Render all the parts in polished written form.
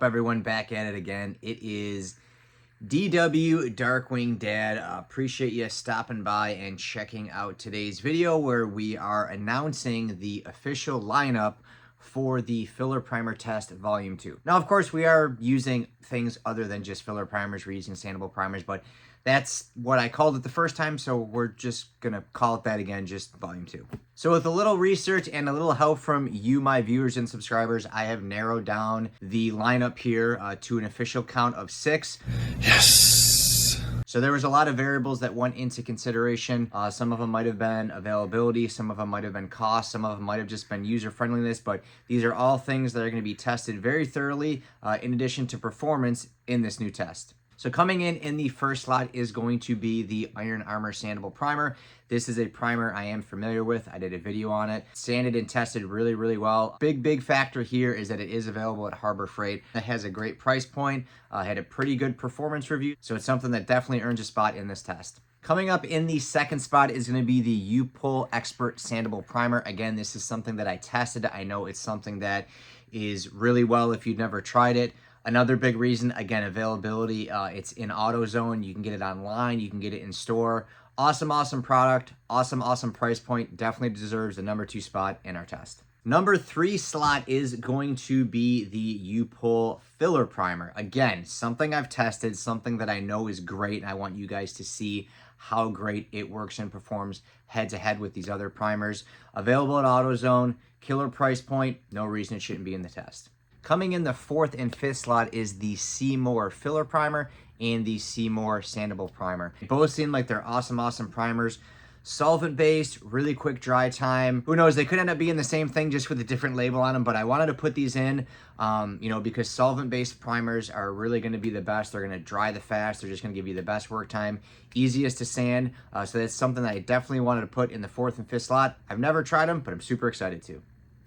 up, everyone? Back at it again. It is DW Darkwing Dad. Appreciate you stopping by and checking out today's video where we are announcing the official lineup for the filler primer test volume 2. Now, of course, we are using things other than just filler primers. We're using sandable primers, but that's what I called it the first time, so we're just gonna call it that again, just volume 2. So with a little research and a little help from you, my viewers and subscribers, I have narrowed down the lineup here to an official count of 6. Yes! So there was a lot of variables that went into consideration. Some of them might have been availability, some of them might have been cost, some of them might have just been user friendliness, but these are all things that are gonna be tested very thoroughly in addition to performance in this new test. So coming in the first slot is going to be the Iron Armor Sandable Primer. This is a primer I am familiar with. I did a video on it. Sanded and tested really, really well. Big factor here is that it is available at Harbor Freight. It has a great price point, had a pretty good performance review, so it's something that definitely earns a spot in this test. Coming up in the second spot is going to be the U-PUL Expert Sandable Primer. Again, this is something that I tested. I know it's something that is really well if you've never tried it. Another big reason, again, availability. It's in AutoZone. You can get it online. You can get it in store. Awesome product. Awesome price point. Definitely deserves the number 2 spot in our test. Number 3 slot is going to be the U-PUL Filler Primer. Again, something I've tested, something that I know is great, and I want you guys to see how great it works and performs head-to-head with these other primers. Available at AutoZone. Killer price point. No reason it shouldn't be in the test. Coming in the 4th and 5th slot is the Seymour Filler Primer and the Seymour Sandable Primer. Both seem like they're awesome primers. Solvent-based, really quick dry time. Who knows, they could end up being the same thing just with a different label on them, but I wanted to put these in, because solvent-based primers are really gonna be the best. They're gonna dry the fast. They're just gonna give you the best work time, easiest to sand. So that's something that I definitely wanted to put in the 4th and 5th slot. I've never tried them, but I'm super excited to.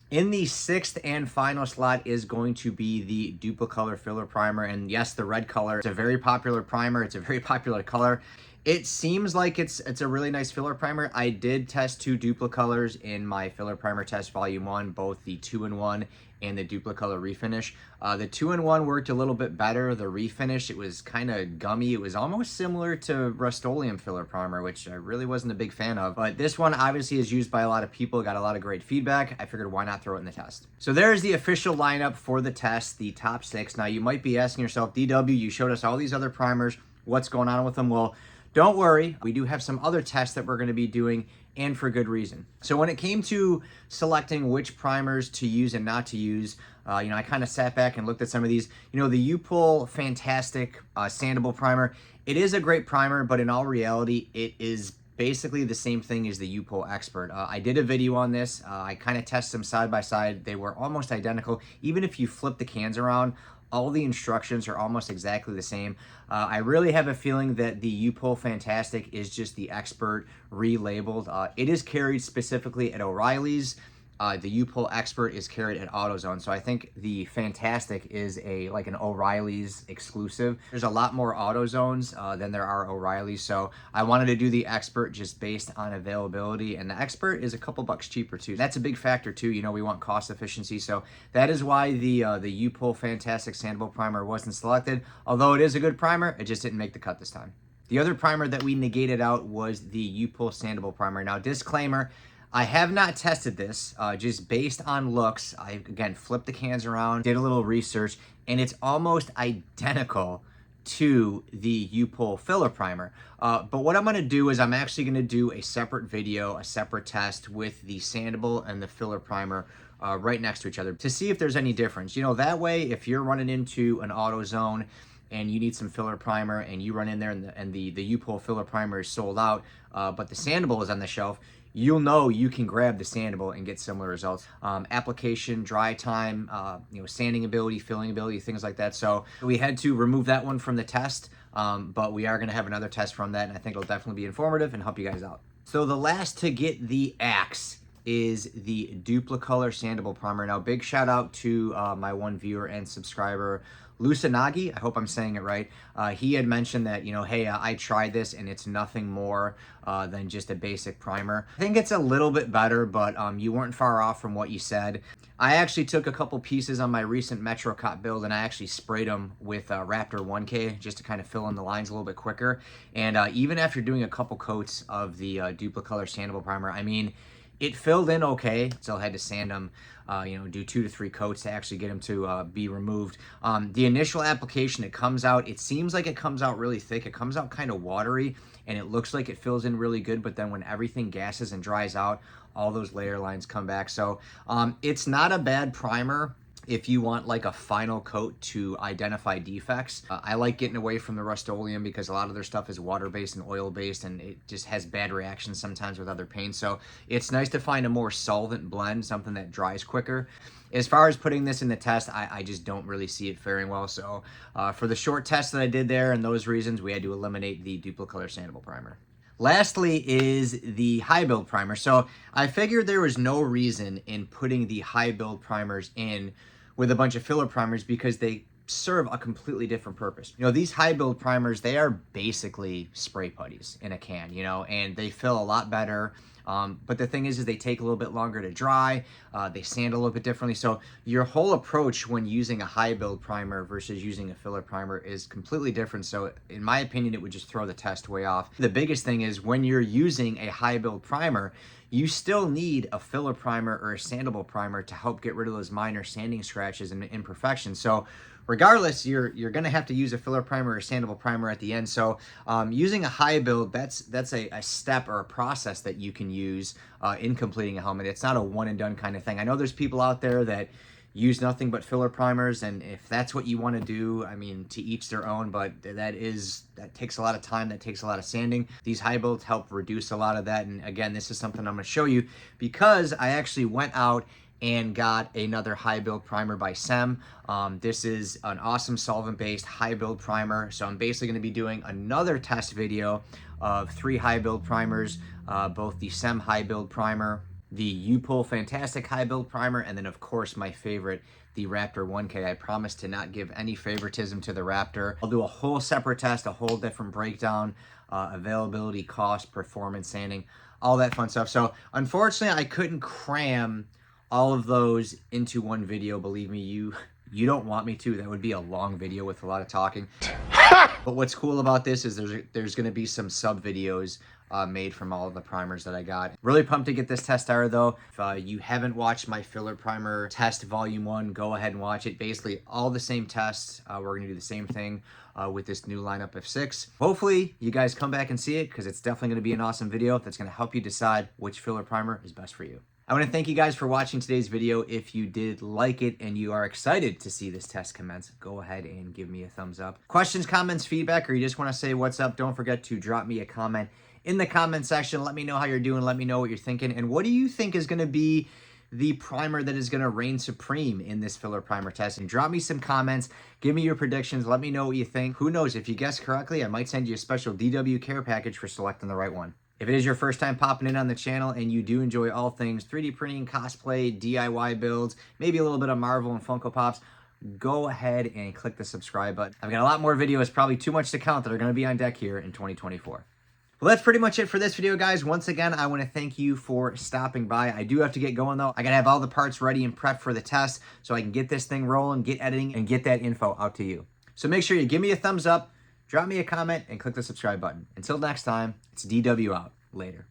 In the 6th and final slot is going to be the Duplicolor Filler Primer. And yes, the red color. It's a very popular primer. It's a very popular color. It seems like it's a really nice filler primer. I did test 2 Duplicolors in my filler primer test volume 1, both the 2-in-1 and the Duplicolor Refinish. The 2-in-1 worked a little bit better. The Refinish, it was kind of gummy. It was almost similar to Rust-Oleum filler primer, which I really wasn't a big fan of. But this one obviously is used by a lot of people, got a lot of great feedback. I figured why not throw it in the test. So there's the official lineup for the test, the top 6. Now you might be asking yourself, DW, you showed us all these other primers. What's going on with them? Well, don't worry, we do have some other tests that we're going to be doing, and for good reason. So when it came to selecting which primers to use and not to use, I kind of sat back and looked at some of these. The U-PUL Fantastic Sandable Primer, it is a great primer, but in all reality, it is basically the same thing as the U-PUL Expert. I did a video on this. I kind of tested them side by side. They were almost identical. Even if you flip the cans around, all the instructions are almost exactly the same. I really have a feeling that the U-PUL Fantastic is just the Expert relabeled. It is carried specifically at O'Reilly's. The U-PUL Expert is carried at AutoZone. So I think the Fantastic is like an O'Reilly's exclusive. There's a lot more AutoZones than there are O'Reilly's. So I wanted to do the Expert just based on availability. And the Expert is a couple bucks cheaper too. That's a big factor too. We want cost efficiency. So that is why the U-PUL Fantastic Sandable Primer wasn't selected. Although it is a good primer, it just didn't make the cut this time. The other primer that we negated out was the U-PUL Sandable Primer. Now, disclaimer, I have not tested this, just based on looks. I, again, flipped the cans around, did a little research, and it's almost identical to the U-PUL Filler Primer. But what I'm going to do is I'm actually going to do a separate video, a separate test with the Sandable and the Filler Primer right next to each other to see if there's any difference. That way, if you're running into an AutoZone and you need some filler primer and you run in there and the U-PUL Filler Primer is sold out, but the Sandable is on the shelf, you'll know you can grab the Sandable and get similar results. Application, dry time, sanding ability, filling ability, things like that. So we had to remove that one from the test, but we are going to have another test from that, and I think it'll definitely be informative and help you guys out. So the last to get the axe is the Duplicolor Sandable Primer. Now, big shout out to my one viewer and subscriber, Lusanagi, I hope I'm saying it right. He had mentioned that, you know, hey, I tried this and it's nothing more than just a basic primer. I think it's a little bit better, but you weren't far off from what you said. I actually took a couple pieces on my recent MetroCop build and I actually sprayed them with Raptor 1K just to kind of fill in the lines a little bit quicker. And even after doing a couple coats of the Duplicolor sandable primer, I mean, it filled in okay. Still had to sand them, you know, do 2 to 3 coats to actually get them to be removed. The initial application, it comes out, it seems like it comes out really thick. It comes out kind of watery and it looks like it fills in really good, but then when everything gases and dries out, all those layer lines come back. So it's not a bad primer if you want like a final coat to identify defects. I like getting away from the Rust-Oleum because a lot of their stuff is water-based and oil-based and it just has bad reactions sometimes with other paints. So it's nice to find a more solvent blend, something that dries quicker. As far as putting this in the test, I just don't really see it faring well. So for the short test that I did there and those reasons, we had to eliminate the Duplicolor sandable primer. Lastly is the high build primer. So I figured there was no reason in putting the high build primers in with a bunch of filler primers because they serve a completely different purpose. You know, these high build primers, they are basically spray putties in a can, you know, and they fill a lot better. But the thing is they take a little bit longer to dry. They sand a little bit differently. So your whole approach when using a high build primer versus using a filler primer is completely different. So in my opinion, it would just throw the test way off. The biggest thing is when you're using a high build primer, you still need a filler primer or a sandable primer to help get rid of those minor sanding scratches and imperfections. So regardless, you're going to have to use a filler primer or a sandable primer at the end. So using a high build, that's a step or a process that you can use in completing a helmet. It's not a one and done kind of thing. I know there's people out there that use nothing but filler primers, and if that's what you want to do, I mean, to each their own, but that takes a lot of time, that takes a lot of sanding. These high builds help reduce a lot of that, and again, this is something I'm going to show you because I actually went out and got another high build primer by SEM. This is an awesome solvent-based high build primer, so I'm basically going to be doing another test video of 3 high build primers, both the SEM high build primer, the U-POL Fantastic high build primer, and then of course my favorite, the Raptor 1K. I promise to not give any favoritism to the Raptor. I'll do a whole separate test, a whole different breakdown, availability, cost, performance, sanding, all that fun stuff. So unfortunately, I couldn't cram all of those into one video. Believe me, you don't want me to. That would be a long video with a lot of talking. But what's cool about this is there's going to be some sub videos made from all of the primers that I got. Really pumped to get this test started though. If you haven't watched my filler primer test volume 1, go ahead and watch it. Basically all the same tests. We're going to do the same thing with this new lineup of 6. Hopefully you guys come back and see it because it's definitely going to be an awesome video that's going to help you decide which filler primer is best for you. I want to thank you guys for watching today's video. If you did like it and you are excited to see this test commence, go ahead and give me a thumbs up. Questions, comments, feedback, or you just want to say what's up, don't forget to drop me a comment in the comment section. Let me know how you're doing. Let me know what you're thinking. And what do you think is going to be the primer that is going to reign supreme in this filler primer test? And drop me some comments. Give me your predictions. Let me know what you think. Who knows? If you guess correctly, I might send you a special DW care package for selecting the right one. If it is your first time popping in on the channel and you do enjoy all things 3D printing, cosplay, DIY builds, maybe a little bit of Marvel and Funko Pops, go ahead and click the subscribe button. I've got a lot more videos, probably too much to count, that are going to be on deck here in 2024. Well, that's pretty much it for this video, guys. Once again, I want to thank you for stopping by. I do have to get going, though. I got to have all the parts ready and prepped for the test so I can get this thing rolling, get editing, and get that info out to you. So make sure you give me a thumbs up, drop me a comment, and click the subscribe button. Until next time, it's DW out. Later.